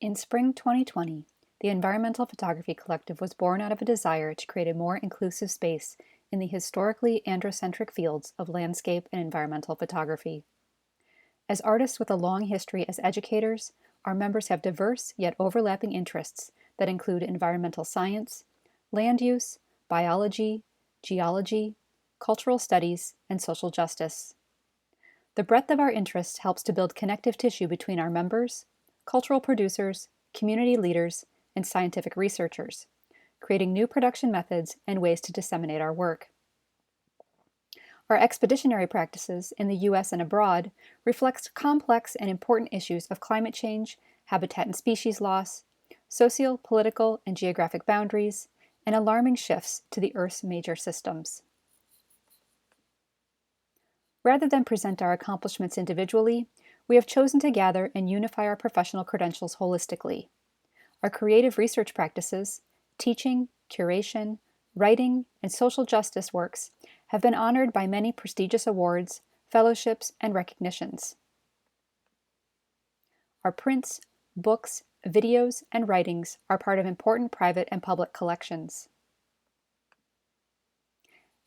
In spring 2020, the Environmental Photography Collective was born out of a desire to create a more inclusive space in the historically androcentric fields of landscape and environmental photography. As artists with a long history as educators, our members have diverse yet overlapping interests that include environmental science, land use, biology, geology, cultural studies, and social justice. The breadth of our interests helps to build connective tissue between our members, cultural producers, community leaders, and scientific researchers, creating new production methods and ways to disseminate our work. Our expeditionary practices in the U.S. and abroad reflect complex and important issues of climate change, habitat and species loss, socio, political, and geographic boundaries, and alarming shifts to the Earth's major systems. Rather than present our accomplishments individually, we have chosen to gather and unify our professional credentials holistically. Our creative research practices, teaching, curation, writing, and social justice works have been honored by many prestigious awards, fellowships, and recognitions. Our prints, books, videos, and writings are part of important private and public collections.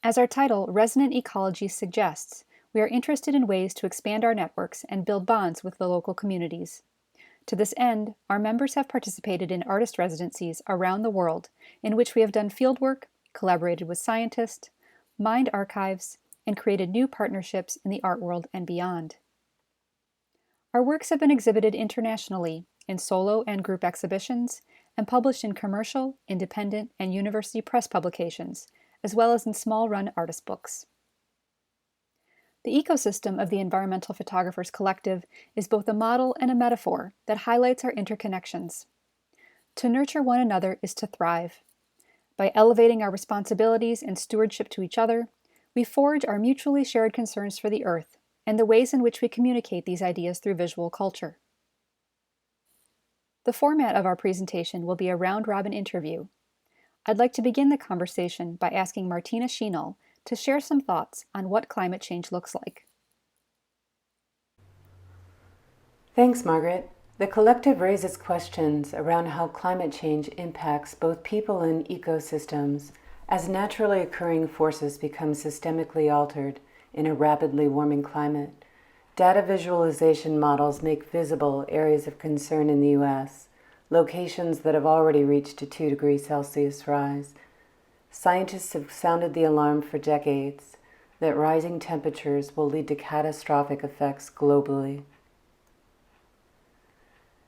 As our title, Resonant Ecologies, suggests, we are interested in ways to expand our networks and build bonds with the local communities. To this end, our members have participated in artist residencies around the world in which we have done fieldwork, collaborated with scientists, mined archives, and created new partnerships in the art world and beyond. Our works have been exhibited internationally in solo and group exhibitions and published in commercial, independent, and university press publications, as well as in small-run artist books. The ecosystem of the Environmental Photographers Collective is both a model and a metaphor that highlights our interconnections. To nurture one another is to thrive. By elevating our responsibilities and stewardship to each other, we forge our mutually shared concerns for the Earth and the ways in which we communicate these ideas through visual culture. The format of our presentation will be a round-robin interview. I'd like to begin the conversation by asking Martina Shenal to share some thoughts on what climate change looks like. Thanks, Margaret. The collective raises questions around how climate change impacts both people and ecosystems as naturally occurring forces become systemically altered in a rapidly warming climate. Data visualization models make visible areas of concern in the U.S., locations that have already reached a 2 degrees Celsius rise. Scientists have sounded the alarm for decades that rising temperatures will lead to catastrophic effects globally.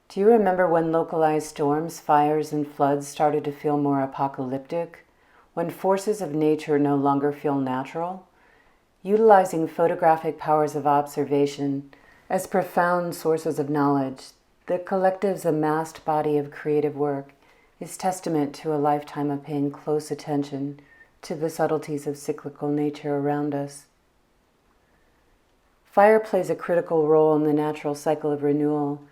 Do you remember when localized storms, fires, and floods started to feel more apocalyptic? When forces of nature no longer feel natural? Utilizing photographic powers of observation as profound sources of knowledge, the collective's amassed body of creative work is testament to a lifetime of paying close attention to the subtleties of cyclical nature around us. Fire plays a critical role in the natural cycle of renewal,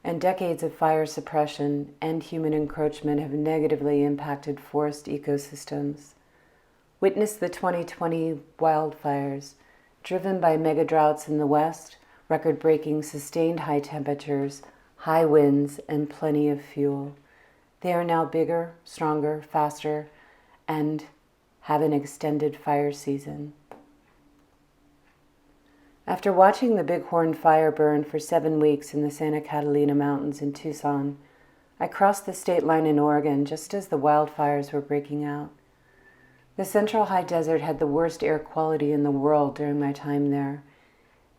and decades of fire suppression and human encroachment have negatively impacted forest ecosystems. Witness the 2020 wildfires, driven by megadroughts in the West, record-breaking sustained high temperatures, high winds, and plenty of fuel. They are now bigger, stronger, faster, and have an extended fire season. After watching the Bighorn fire burn for 7 weeks in the Santa Catalina Mountains in Tucson, I crossed the state line in Oregon just as the wildfires were breaking out. The Central High Desert had the worst air quality in the world during my time there,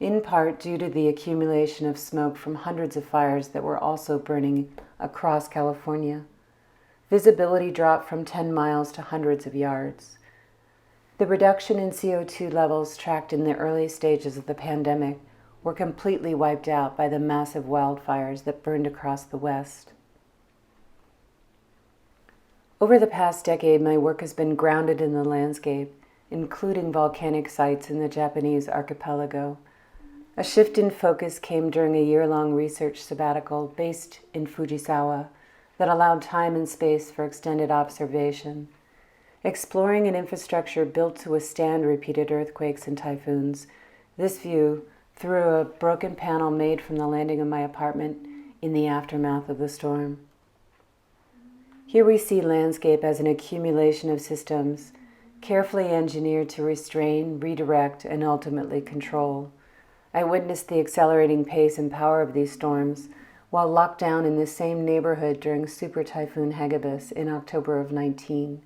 in part due to the accumulation of smoke from hundreds of fires that were also burning across California. Visibility dropped from 10 miles to hundreds of yards. The reduction in CO2 levels tracked in the early stages of the pandemic were completely wiped out by the massive wildfires that burned across the West. Over the past decade, my work has been grounded in the landscape, including volcanic sites in the Japanese archipelago. A shift in focus came during a year-long research sabbatical based in Fujisawa that allowed time and space for extended observation. Exploring an infrastructure built to withstand repeated earthquakes and typhoons, this view, through a broken panel made from the landing of my apartment, in the aftermath of the storm. Here we see landscape as an accumulation of systems, carefully engineered to restrain, redirect, and ultimately control. I witnessed the accelerating pace and power of these storms while locked down in this same neighborhood during Super Typhoon Hagibis in October of 19.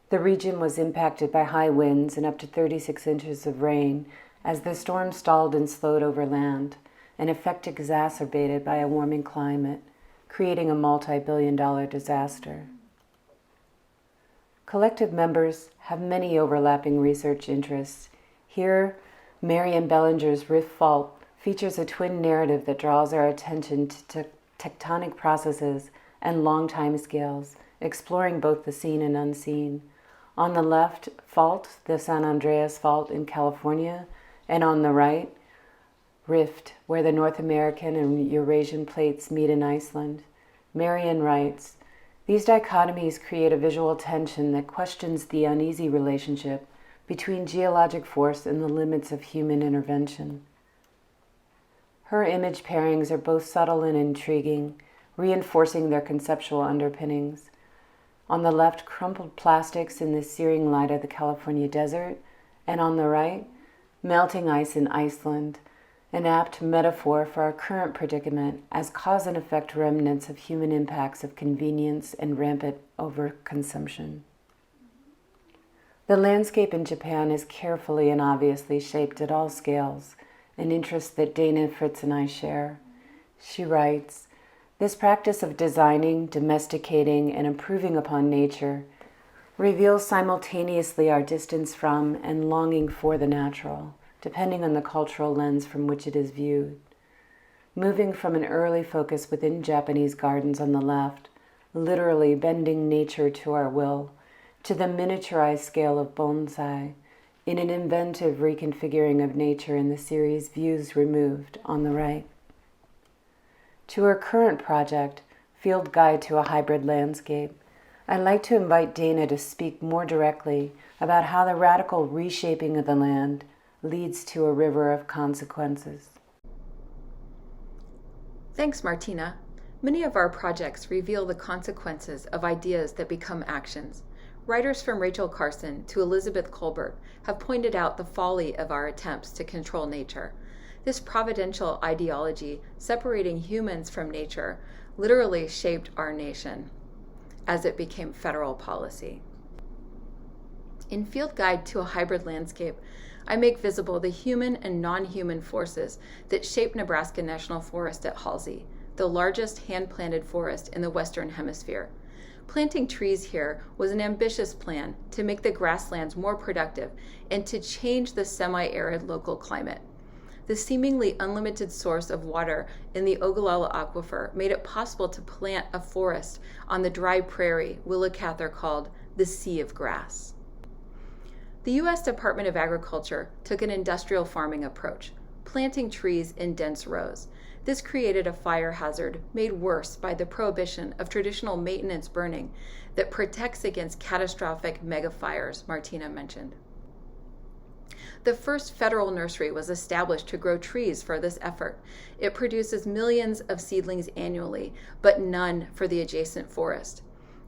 The region was impacted by high winds and up to 36 inches of rain as the storm stalled and slowed over land, an effect exacerbated by a warming climate, creating a multi-billion-dollar disaster. Collective members have many overlapping research interests. Here, Marion Belanger's Rift Fault features a twin narrative that draws our attention to tectonic processes and long time scales, exploring both the seen and unseen. On the left, Fault, the San Andreas Fault in California, and on the right, Rift, where the North American and Eurasian plates meet in Iceland. Marion writes, "These dichotomies create a visual tension that questions the uneasy relationship between geologic force and the limits of human intervention." Her image pairings are both subtle and intriguing, reinforcing their conceptual underpinnings. On the left, crumpled plastics in the searing light of the California desert, and on the right, melting ice in Iceland, an apt metaphor for our current predicament as cause and effect remnants of human impacts of convenience and rampant overconsumption. The landscape in Japan is carefully and obviously shaped at all scales, an interest that Dana, Fritz, and I share. She writes, "This practice of designing, domesticating, and improving upon nature reveals simultaneously our distance from and longing for the natural, depending on the cultural lens from which it is viewed. Moving from an early focus within Japanese gardens on the left, literally bending nature to our will, to the miniaturized scale of bonsai, in an inventive reconfiguring of nature in the series Views Removed on the right. To her current project, Field Guide to a Hybrid Landscape, I'd like to invite Dana to speak more directly about how the radical reshaping of the land leads to a river of consequences." Thanks, Martina. Many of our projects reveal the consequences of ideas that become actions. Writers from Rachel Carson to Elizabeth Colbert have pointed out the folly of our attempts to control nature. This providential ideology, separating humans from nature, literally shaped our nation as it became federal policy. In Field Guide to a Hybrid Landscape, I make visible the human and non-human forces that shape Nebraska National Forest at Halsey, the largest hand-planted forest in the Western Hemisphere. Planting trees here was an ambitious plan to make the grasslands more productive and to change the semi-arid local climate. The seemingly unlimited source of water in the Ogallala Aquifer made it possible to plant a forest on the dry prairie Willa Cather called the Sea of Grass. The U.S. Department of Agriculture took an industrial farming approach, planting trees in dense rows. This created a fire hazard made worse by the prohibition of traditional maintenance burning that protects against catastrophic megafires Martina mentioned. The first federal nursery was established to grow trees for this effort. It produces millions of seedlings annually, but none for the adjacent forest.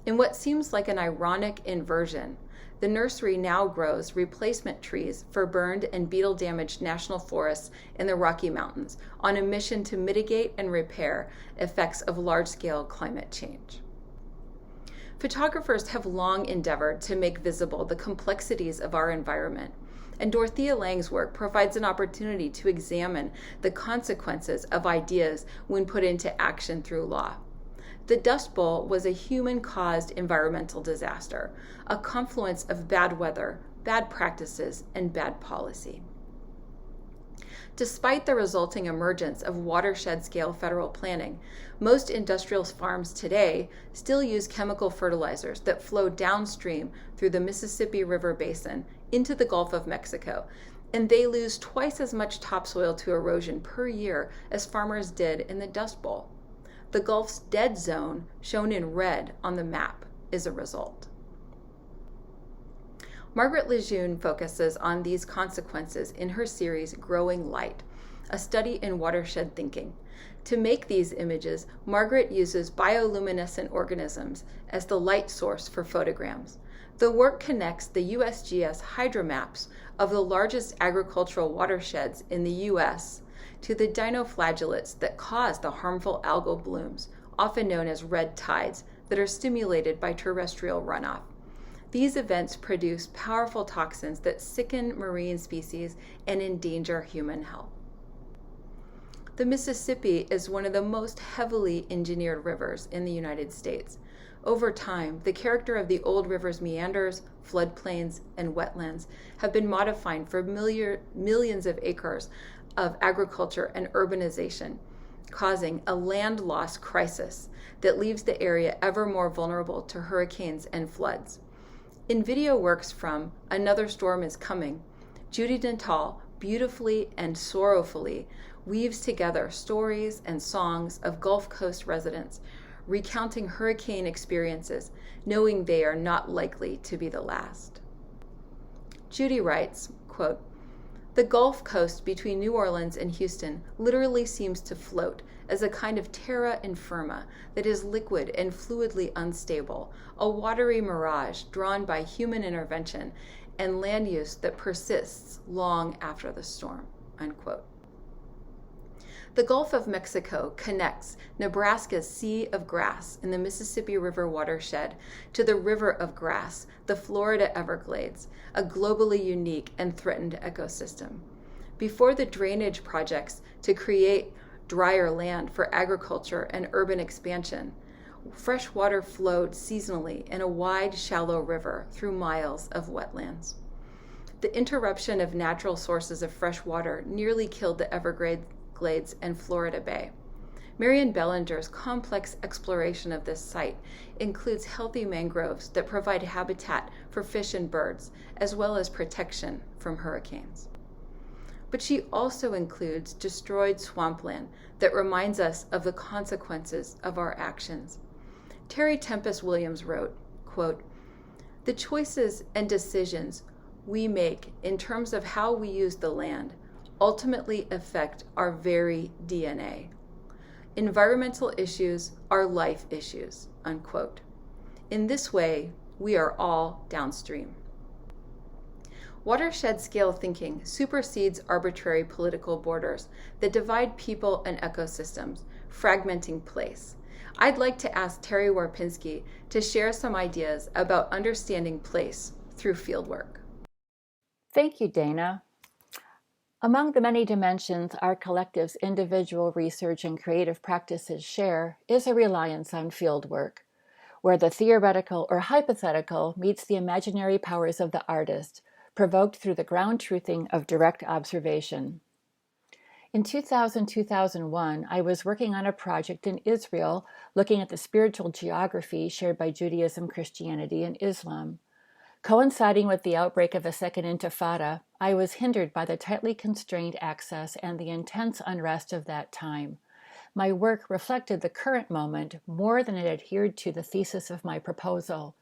In what seems like an ironic inversion, the nursery now grows replacement trees for burned and beetle-damaged national forests in the Rocky Mountains on a mission to mitigate and repair effects of large-scale climate change. Photographers have long endeavored to make visible the complexities of our environment, and Dorothea Lange's work provides an opportunity to examine the consequences of ideas when put into action through law. The Dust Bowl was a human-caused environmental disaster, a confluence of bad weather, bad practices, and bad policy. Despite the resulting emergence of watershed-scale federal planning, most industrial farms today still use chemical fertilizers that flow downstream through the Mississippi River Basin into the Gulf of Mexico, and they lose twice as much topsoil to erosion per year as farmers did in the Dust Bowl. The Gulf's dead zone, shown in red on the map, is a result. Margaret LeJeune focuses on these consequences in her series Growing Light, a study in watershed thinking. To make these images, Margaret uses bioluminescent organisms as the light source for photograms. The work connects the USGS hydromaps of the largest agricultural watersheds in the U.S. to the dinoflagellates that cause the harmful algal blooms, often known as red tides, that are stimulated by terrestrial runoff. These events produce powerful toxins that sicken marine species and endanger human health. The Mississippi is one of the most heavily engineered rivers in the United States. Over time, the character of the old river's meanders, floodplains, and wetlands have been modified for millions of acres of agriculture and urbanization, causing a land loss crisis that leaves the area ever more vulnerable to hurricanes and floods. In video works from Another Storm is Coming, Judy Natal beautifully and sorrowfully weaves together stories and songs of Gulf Coast residents recounting hurricane experiences, knowing they are not likely to be the last. Judy writes, quote, "The Gulf Coast between New Orleans and Houston literally seems to float as a kind of terra infirma that is liquid and fluidly unstable, a watery mirage drawn by human intervention and land use that persists long after the storm," unquote. The Gulf of Mexico connects Nebraska's Sea of Grass in the Mississippi River watershed to the River of Grass, the Florida Everglades, a globally unique and threatened ecosystem. Before the drainage projects to create drier land for agriculture and urban expansion, fresh water flowed seasonally in a wide, shallow river through miles of wetlands. The interruption of natural sources of fresh water nearly killed the Everglades and Florida Bay. Marion Belanger's complex exploration of this site includes healthy mangroves that provide habitat for fish and birds, as well as protection from hurricanes. But she also includes destroyed swampland that reminds us of the consequences of our actions. Terri Tempest Williams wrote, quote, "The choices and decisions we make in terms of how we use the land ultimately affect our very DNA. Environmental issues are life issues," unquote. In this way, we are all downstream. Watershed scale thinking supersedes arbitrary political borders that divide people and ecosystems, fragmenting place. I'd like to ask Terri Warpinski to share some ideas about understanding place through fieldwork. Thank you, Dana. Among the many dimensions our collective's individual research and creative practices share is a reliance on fieldwork, where the theoretical or hypothetical meets the imaginary powers of the artist, provoked through the ground truthing of direct observation. In 2000-2001, I was working on a project in Israel looking at the spiritual geography shared by Judaism, Christianity, and Islam. Coinciding with the outbreak of the Second Intifada, I was hindered by the tightly constrained access and the intense unrest of that time. My work reflected the current moment more than it adhered to the thesis of my proposal.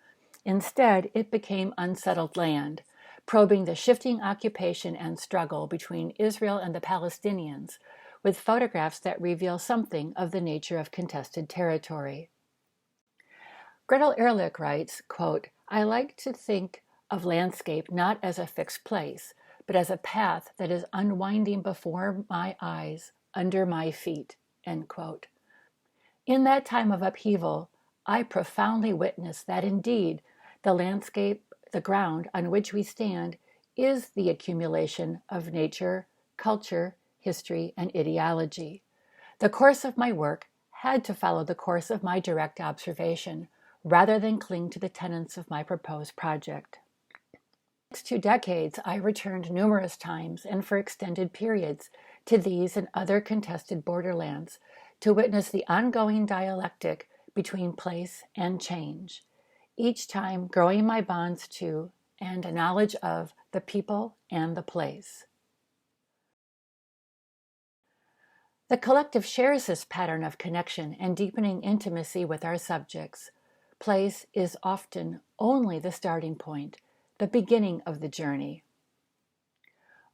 Instead, it became unsettled land, probing the shifting occupation and struggle between Israel and the Palestinians, with photographs that reveal something of the nature of contested territory. Gretel Ehrlich writes, quote, "I like to think of landscape not as a fixed place, but as a path that is unwinding before my eyes, under my feet," end quote. In that time of upheaval, I profoundly witnessed that indeed the landscape, the ground on which we stand, is the accumulation of nature, culture, history, and ideology. The course of my work had to follow the course of my direct observation, rather than cling to the tenets of my proposed project. The next 2 decades, I returned numerous times and for extended periods to these and other contested borderlands to witness the ongoing dialectic between place and change, each time growing my bonds to and a knowledge of the people and the place. The collective shares this pattern of connection and deepening intimacy with our subjects. Place is often only the starting point, the beginning of the journey.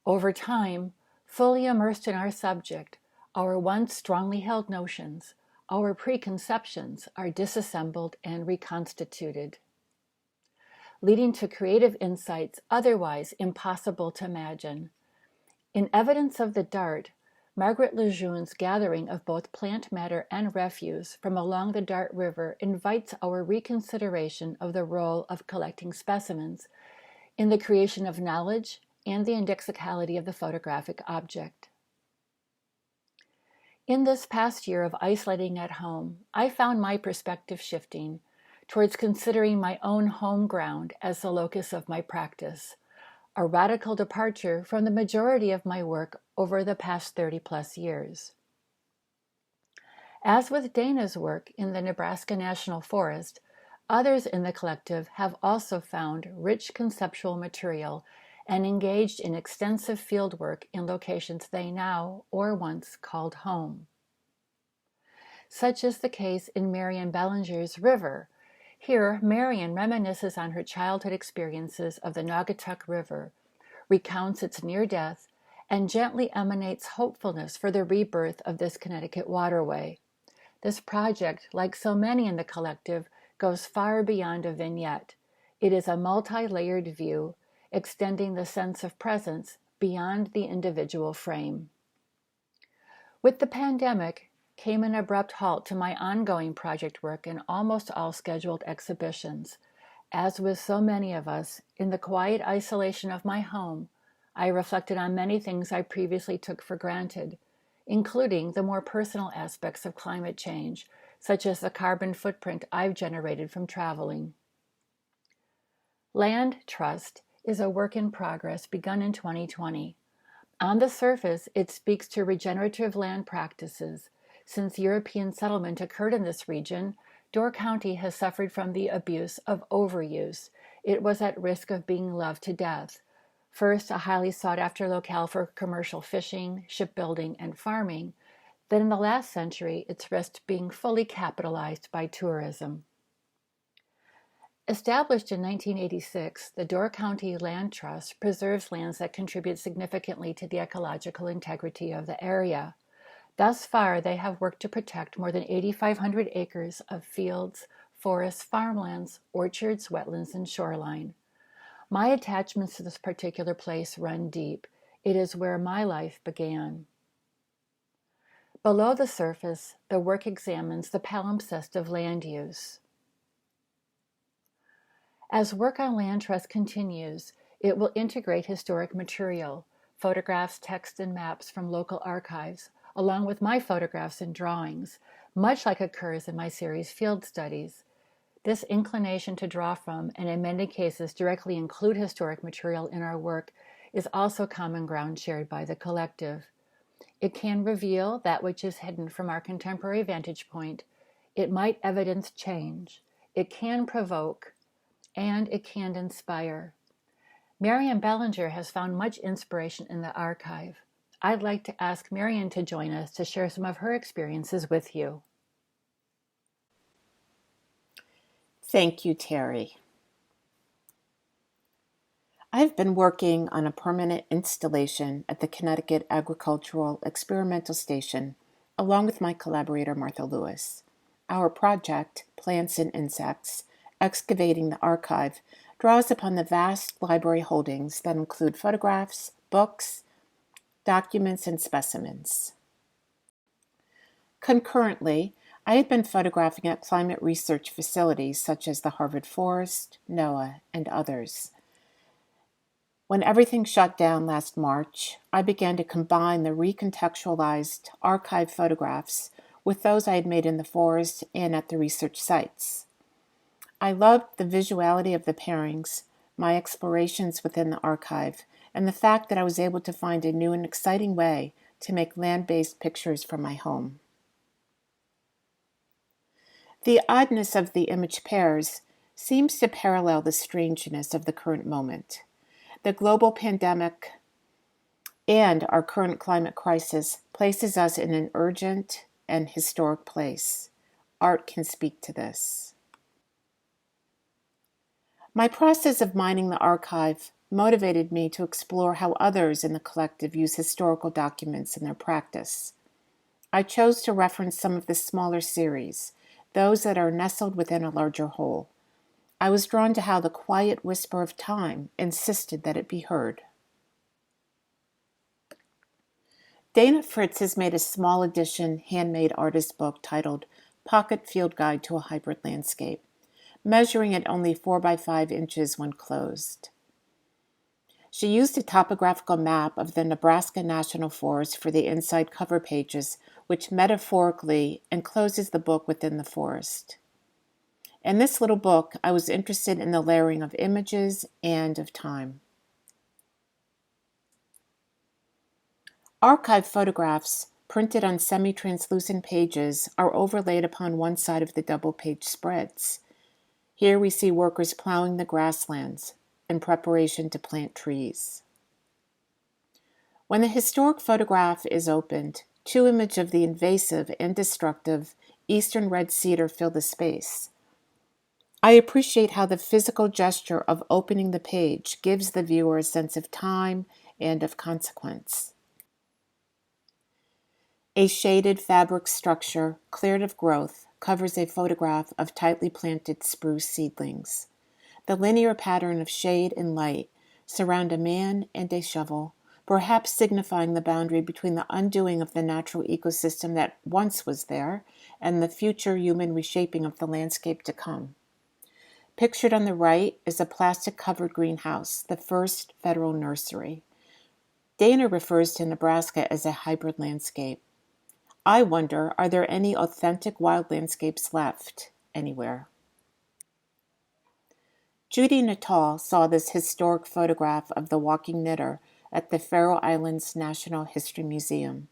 Over time, Fully immersed in our subject, our once strongly held notions, our preconceptions are disassembled and reconstituted, leading to creative insights otherwise impossible to imagine. In Evidence of the Dart, Margaret LeJeune's gathering of both plant matter and refuse from along the Dart River invites our reconsideration of the role of collecting specimens in the creation of knowledge and the indexicality of the photographic object. In this past year of isolating at home, I found my perspective shifting towards considering my own home ground as the locus of my practice, a radical departure from the majority of my work over the past 30-plus years. As with Dana's work in the Nebraska National Forest, others in the collective have also found rich conceptual material and engaged in extensive fieldwork in locations they now or once called home. Such is the case in Marion Belanger's River. Here, Marion reminisces on her childhood experiences of the Naugatuck River, recounts its near death, and gently emanates hopefulness for the rebirth of this Connecticut waterway. This project, like so many in the collective, goes far beyond a vignette. It is a multi-layered view, extending the sense of presence beyond the individual frame. With the pandemic came an abrupt halt to my ongoing project work and almost all scheduled exhibitions. As with so many of us, in the quiet isolation of my home, I reflected on many things I previously took for granted, including the more personal aspects of climate change, such as the carbon footprint I've generated from traveling. Land Trust is a work in progress begun in 2020. On the surface, it speaks to regenerative land practices. Since European settlement occurred in this region, Door County has suffered from the abuse of overuse. It was at risk of being loved to death. First, a highly sought-after locale for commercial fishing, shipbuilding, and farming. Then in the last century, it's risked being fully capitalized by tourism. Established in 1986, the Door County Land Trust preserves lands that contribute significantly to the ecological integrity of the area. Thus far, they have worked to protect more than 8,500 acres of fields, forests, farmlands, orchards, wetlands, and shoreline. My attachments to this particular place run deep. It is where my life began. Below the surface, the work examines the palimpsest of land use. As work on land trust continues, it will integrate historic material, photographs, text, and maps from local archives, along with my photographs and drawings, much like occurs in my series Field Studies. This inclination to draw from, and in many cases directly include historic material in our work, is also common ground shared by the collective. It can reveal that which is hidden from our contemporary vantage point. It might evidence change. It can provoke, and it can inspire. Marion Belanger has found much inspiration in the archive. I'd like to ask Marion to join us to share some of her experiences with you. Thank you, Terri. I've been working on a permanent installation at the Connecticut Agricultural Experimental Station, along with my collaborator, Martha Lewis. Our project, Plants and Insects, Excavating the Archive, draws upon the vast library holdings that include photographs, books, documents, and specimens. Concurrently, I had been photographing at climate research facilities such as the Harvard Forest, NOAA, and others. When everything shut down last March, I began to combine the recontextualized archive photographs with those I had made in the forest and at the research sites. I loved the visuality of the pairings, my explorations within the archive, and the fact that I was able to find a new and exciting way to make land-based pictures from my home. The oddness of the image pairs seems to parallel the strangeness of the current moment. The global pandemic and our current climate crisis places us in an urgent and historic place. Art can speak to this. My process of mining the archive motivated me to explore how others in the collective use historical documents in their practice. I chose to reference some of the smaller series, those that are nestled within a larger whole. I was drawn to how the quiet whisper of time insisted that it be heard. Dana Fritz has made a small edition handmade artist book titled Pocket Field Guide to a Hybrid Landscape, measuring at only 4 by 5 inches when closed. She used a topographical map of the Nebraska National Forest for the inside cover pages, which metaphorically encloses the book within the forest. In this little book, I was interested in the layering of images and of time. Archive photographs, printed on semi-translucent pages, are overlaid upon one side of the double-page spreads. Here we see workers plowing the grasslands in preparation to plant trees. When the historic photograph is opened, 2 images of the invasive and destructive eastern red cedar fill the space. I appreciate how the physical gesture of opening the page gives the viewer a sense of time and of consequence. A shaded fabric structure, cleared of growth, covers a photograph of tightly planted spruce seedlings. The linear pattern of shade and light surround a man and a shovel, perhaps signifying the boundary between the undoing of the natural ecosystem that once was there and the future human reshaping of the landscape to come. Pictured on the right is a plastic-covered greenhouse, the first federal nursery. Dana refers to Nebraska as a hybrid landscape. I wonder, are there any authentic wild landscapes left anywhere? Judy Natal saw this historic photograph of the walking knitter at the Faroe Islands National History Museum.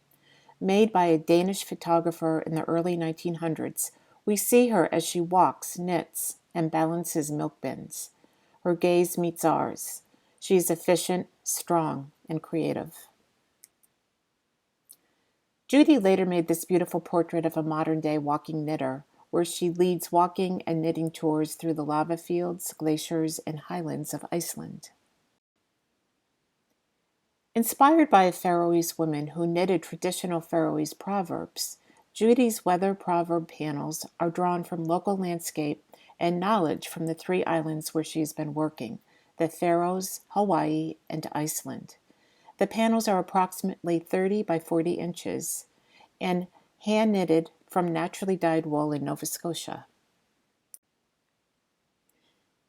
Made by a Danish photographer in the early 1900s, we see her as she walks, knits, and balances milk bins. Her gaze meets ours. She is efficient, strong, and creative. Judy later made this beautiful portrait of a modern-day walking knitter, where she leads walking and knitting tours through the lava fields, glaciers, and highlands of Iceland. Inspired by a Faroese woman who knitted traditional Faroese proverbs, Judy's weather proverb panels are drawn from local landscape and knowledge from the 3 islands where she has been working, the Faroes, Hawaii, and Iceland. The panels are approximately 30 by 40 inches and hand-knitted from naturally dyed wool in Nova Scotia.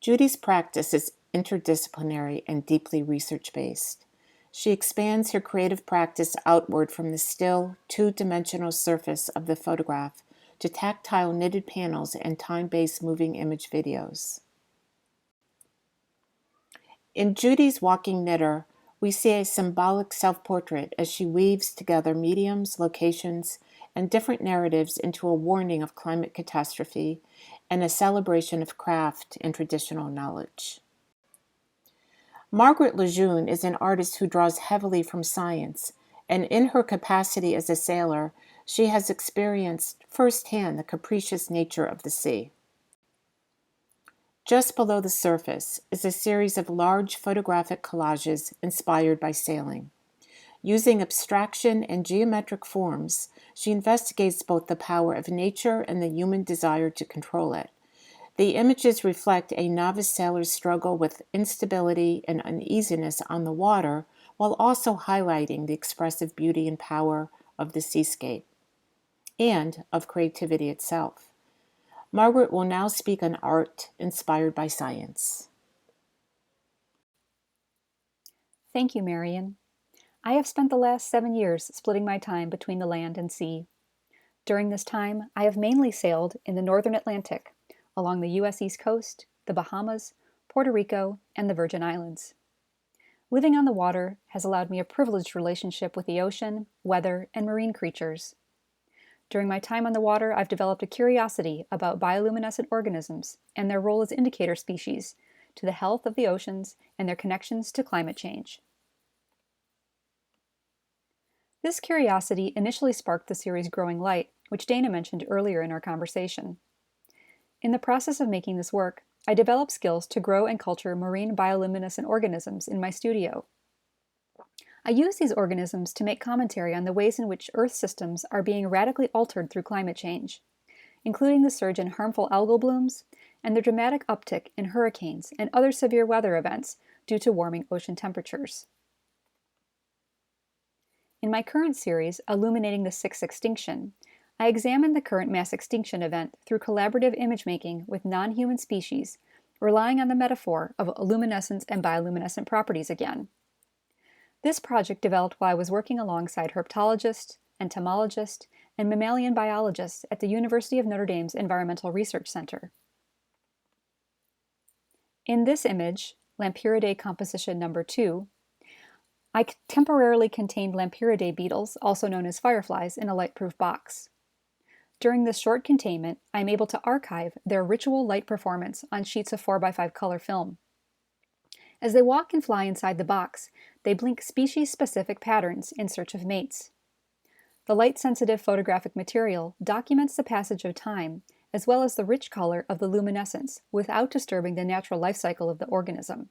Judy's practice is interdisciplinary and deeply research-based. She expands her creative practice outward from the still, 2-dimensional surface of the photograph to tactile knitted panels and time-based moving image videos. In Judy's Walking Knitter, we see a symbolic self-portrait as she weaves together mediums, locations, and different narratives into a warning of climate catastrophe and a celebration of craft and traditional knowledge. Margaret LeJeune is an artist who draws heavily from science, and in her capacity as a sailor, she has experienced firsthand the capricious nature of the sea. Just below the surface is a series of large photographic collages inspired by sailing. Using abstraction and geometric forms, she investigates both the power of nature and the human desire to control it. The images reflect a novice sailor's struggle with instability and uneasiness on the water, while also highlighting the expressive beauty and power of the seascape and of creativity itself. Margaret will now speak on art inspired by science. Thank you, Marion. I have spent the last 7 years splitting my time between the land and sea. During this time, I have mainly sailed in the northern Atlantic, along the U.S. East Coast, the Bahamas, Puerto Rico, and the Virgin Islands. Living on the water has allowed me a privileged relationship with the ocean, weather, and marine creatures. During my time on the water, I've developed a curiosity about bioluminescent organisms and their role as indicator species to the health of the oceans and their connections to climate change. This curiosity initially sparked the series Growing Light, which Dana mentioned earlier in our conversation. In the process of making this work, I developed skills to grow and culture marine bioluminescent organisms in my studio. I use these organisms to make commentary on the ways in which Earth systems are being radically altered through climate change, including the surge in harmful algal blooms and the dramatic uptick in hurricanes and other severe weather events due to warming ocean temperatures. In my current series, Illuminating the Sixth Extinction, I examined the current mass extinction event through collaborative image making with non-human species, relying on the metaphor of luminescence and bioluminescent properties again. This project developed while I was working alongside herpetologists, entomologists, and mammalian biologists at the University of Notre Dame's Environmental Research Center. In this image, Lampyridae composition number 2, I temporarily contained Lampyridae beetles, also known as fireflies, in a light-proof box. During this short containment, I am able to archive their ritual light performance on sheets of 4x5 color film. As they walk and fly inside the box, they blink species-specific patterns in search of mates. The light-sensitive photographic material documents the passage of time, as well as the rich color of the luminescence, without disturbing the natural life cycle of the organism.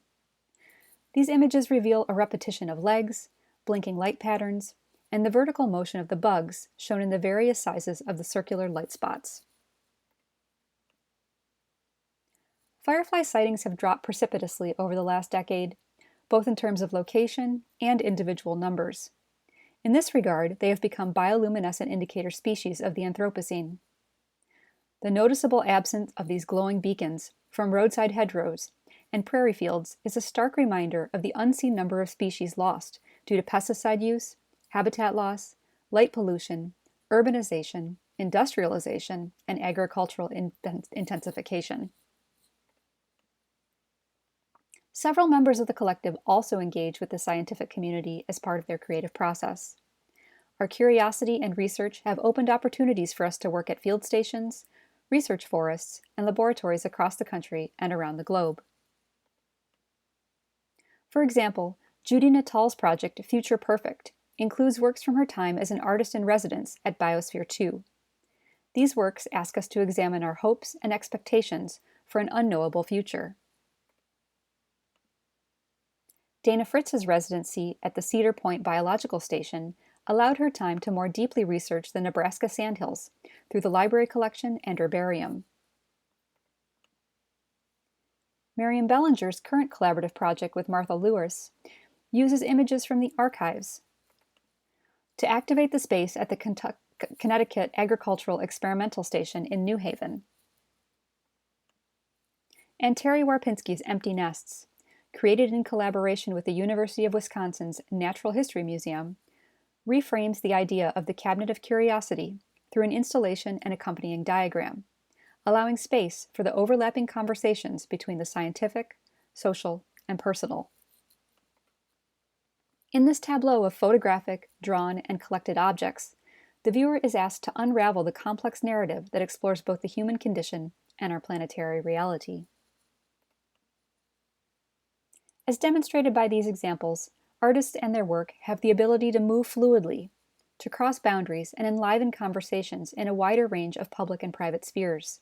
These images reveal a repetition of legs, blinking light patterns, and the vertical motion of the bugs shown in the various sizes of the circular light spots. Firefly sightings have dropped precipitously over the last decade, both in terms of location and individual numbers. In this regard, they have become bioluminescent indicator species of the Anthropocene. The noticeable absence of these glowing beacons from roadside hedgerows and prairie fields is a stark reminder of the unseen number of species lost due to pesticide use, habitat loss, light pollution, urbanization, industrialization, and agricultural intensification. Several members of the collective also engage with the scientific community as part of their creative process. Our curiosity and research have opened opportunities for us to work at field stations, research forests, and laboratories across the country and around the globe. For example, Judy Natal's project Future Perfect includes works from her time as an artist in residence at Biosphere 2. These works ask us to examine our hopes and expectations for an unknowable future. Dana Fritz's residency at the Cedar Point Biological Station allowed her time to more deeply research the Nebraska sandhills through the library collection and herbarium. Marion Belanger's current collaborative project with Martha Lewis uses images from the archives to activate the space at the Connecticut Agricultural Experimental Station in New Haven. And Terri Warpinski's Empty Nests, created in collaboration with the University of Wisconsin's Natural History Museum, reframes the idea of the Cabinet of Curiosity through an installation and accompanying diagram, allowing space for the overlapping conversations between the scientific, social, and personal. In this tableau of photographic, drawn, and collected objects, the viewer is asked to unravel the complex narrative that explores both the human condition and our planetary reality. As demonstrated by these examples, artists and their work have the ability to move fluidly, to cross boundaries and enliven conversations in a wider range of public and private spheres.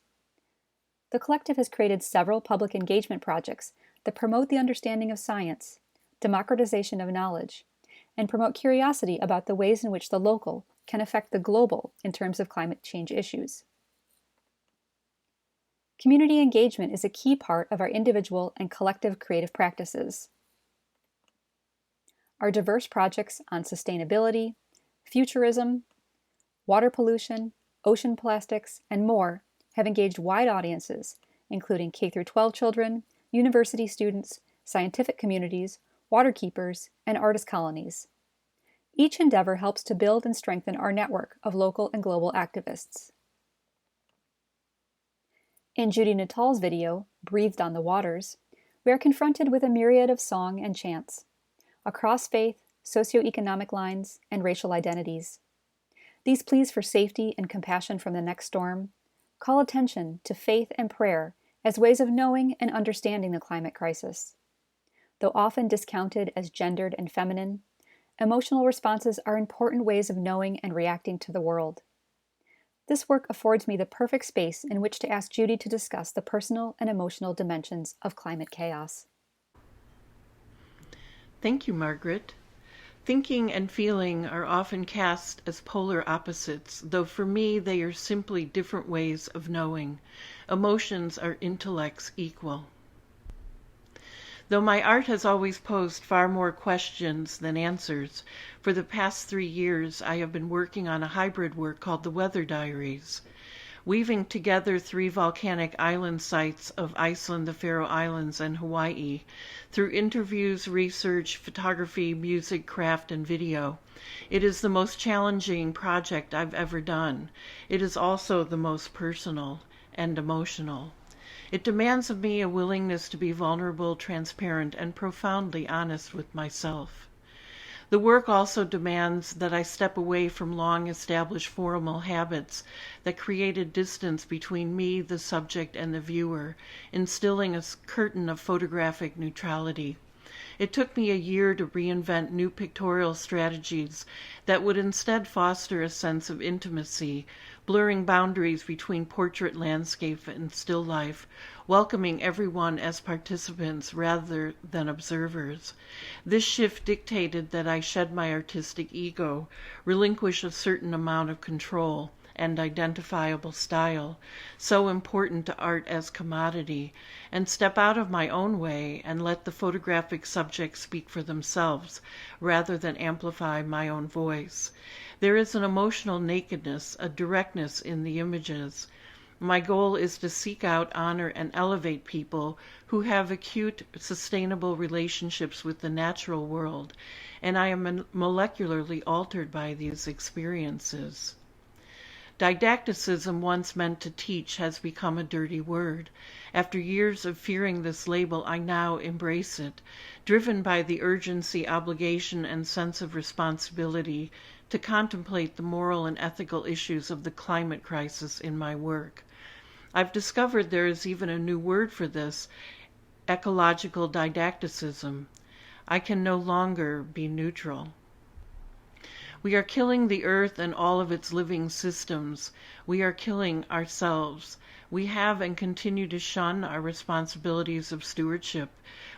The collective has created several public engagement projects that promote the understanding of science, democratization of knowledge, and promote curiosity about the ways in which the local can affect the global in terms of climate change issues. Community engagement is a key part of our individual and collective creative practices. Our diverse projects on sustainability, futurism, water pollution, ocean plastics, and more have engaged wide audiences, including K-12 children, university students, scientific communities, waterkeepers, and artist colonies. Each endeavor helps to build and strengthen our network of local and global activists. In Judy Natal's video, Breathed on the Waters, we are confronted with a myriad of song and chants, across faith, socioeconomic lines, and racial identities. These pleas for safety and compassion from the next storm call attention to faith and prayer as ways of knowing and understanding the climate crisis. Though often discounted as gendered and feminine, emotional responses are important ways of knowing and reacting to the world. This work affords me the perfect space in which to ask Judy to discuss the personal and emotional dimensions of climate chaos. Thank you, Margaret. Thinking and feeling are often cast as polar opposites, though for me they are simply different ways of knowing. Emotions are intellects equal. Though my art has always posed far more questions than answers, for the past 3 years I have been working on a hybrid work called The Weather Diaries, weaving together 3 volcanic island sites of Iceland, the Faroe Islands, and Hawaii through interviews, research, photography, music, craft, and video. It is the most challenging project I've ever done. It is also the most personal and emotional. It demands of me a willingness to be vulnerable, transparent, and profoundly honest with myself. The work also demands that I step away from long-established formal habits that created distance between me, the subject, and the viewer, instilling a curtain of photographic neutrality. It took me a year to reinvent new pictorial strategies that would instead foster a sense of intimacy, blurring boundaries between portrait, landscape, and still life, welcoming everyone as participants rather than observers. This shift dictated that I shed my artistic ego, relinquish a certain amount of control and identifiable style, so important to art as commodity, and step out of my own way and let the photographic subjects speak for themselves, rather than amplify my own voice. There is an emotional nakedness, a directness in the images. My goal is to seek out, honor, and elevate people who have acute, sustainable relationships with the natural world, and I am molecularly altered by these experiences. Didacticism, once meant to teach, has become a dirty word. After years of fearing this label, I now embrace it, driven by the urgency, obligation, and sense of responsibility to contemplate the moral and ethical issues of the climate crisis in my work. I've discovered there is even a new word for this, ecological didacticism. I can no longer be neutral. We are killing the earth and all of its living systems. We are killing ourselves. We have and continue to shun our responsibilities of stewardship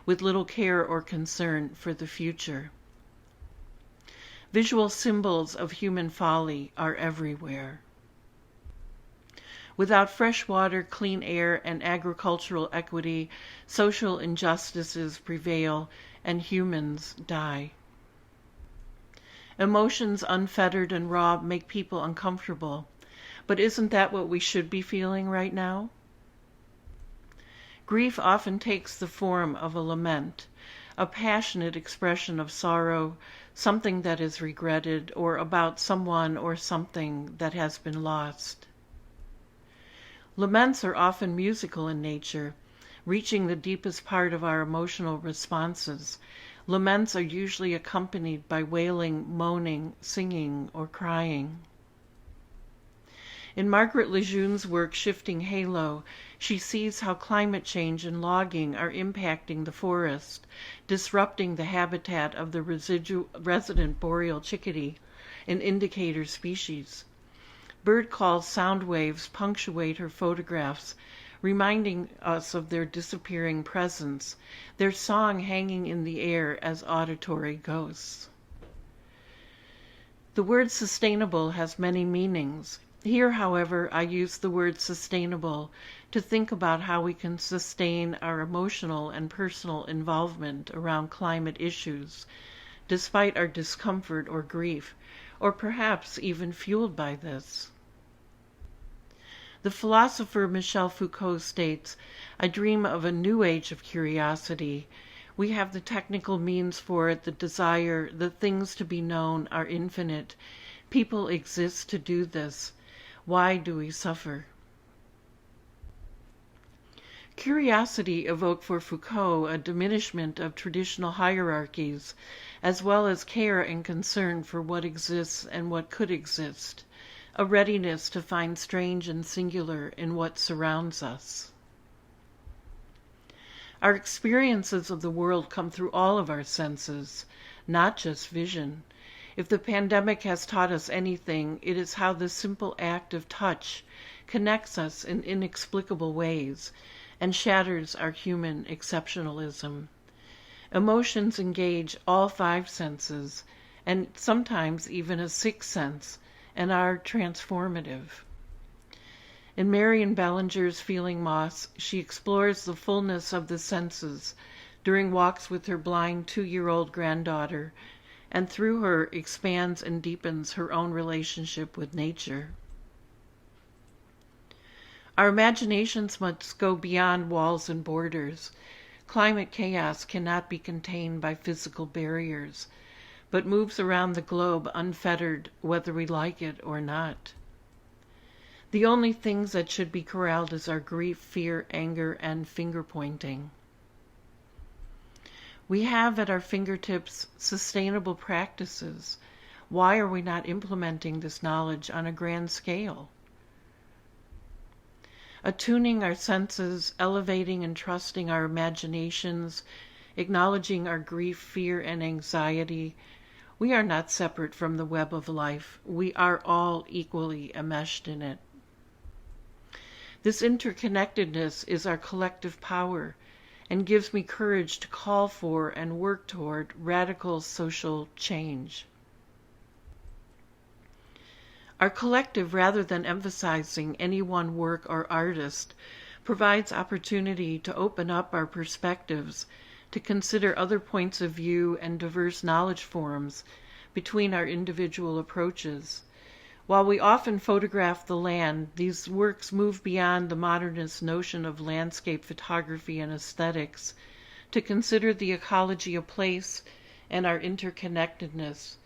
with little care or concern for the future. Visual symbols of human folly are everywhere. Without fresh water, clean air, and agricultural equity, social injustices prevail and humans die. Emotions unfettered and raw make people uncomfortable, but isn't that what we should be feeling right now? Grief often takes the form of a lament, a passionate expression of sorrow, something that is regretted, or about someone or something that has been lost. Laments are often musical in nature, reaching the deepest part of our emotional responses. Laments are usually accompanied by wailing, moaning, singing, or crying. In Margaret LeJeune's work, Shifting Halo, she sees how climate change and logging are impacting the forest, disrupting the habitat of the resident boreal chickadee, an indicator species. Bird calls, sound waves punctuate her photographs, reminding us of their disappearing presence, their song hanging in the air as auditory ghosts. The word sustainable has many meanings. Here, however, I use the word sustainable to think about how we can sustain our emotional and personal involvement around climate issues, despite our discomfort or grief, or perhaps even fueled by this. The philosopher Michel Foucault states, "I dream of a new age of curiosity. We have the technical means for it, the desire, the things to be known are infinite. People exist to do this. Why do we suffer?" Curiosity evoked for Foucault a diminishment of traditional hierarchies, as well as care and concern for what exists and what could exist, a readiness to find strange and singular in what surrounds us. Our experiences of the world come through all of our senses, not just vision. If the pandemic has taught us anything, it is how the simple act of touch connects us in inexplicable ways and shatters our human exceptionalism. Emotions engage all 5 senses, and sometimes even a 6th sense, and are transformative. In Marion Belanger's Feeling Moss, she explores the fullness of the senses during walks with her blind 2-year-old granddaughter, and through her expands and deepens her own relationship with nature. Our imaginations must go beyond walls and borders. Climate chaos cannot be contained by physical barriers, but moves around the globe unfettered, whether we like it or not. The only things that should be corralled is our grief, fear, anger, and finger-pointing. We have at our fingertips sustainable practices. Why are we not implementing this knowledge on a grand scale? Attuning our senses, elevating and trusting our imaginations, acknowledging our grief, fear, and anxiety. We are not separate from the web of life. We are all equally enmeshed in it. This interconnectedness is our collective power and gives me courage to call for and work toward radical social change. Our collective, rather than emphasizing any one work or artist, provides opportunity to open up our perspectives, to consider other points of view and diverse knowledge forms between our individual approaches. While we often photograph the land, these works move beyond the modernist notion of landscape photography and aesthetics to consider the ecology of place and our interconnectedness,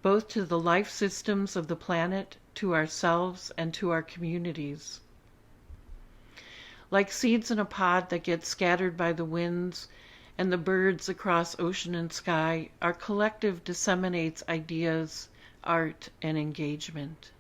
both to the life systems of the planet, to ourselves, and to our communities. Like seeds in a pod that get scattered by the winds and the birds across ocean and sky, our collective disseminates ideas, art, and engagement.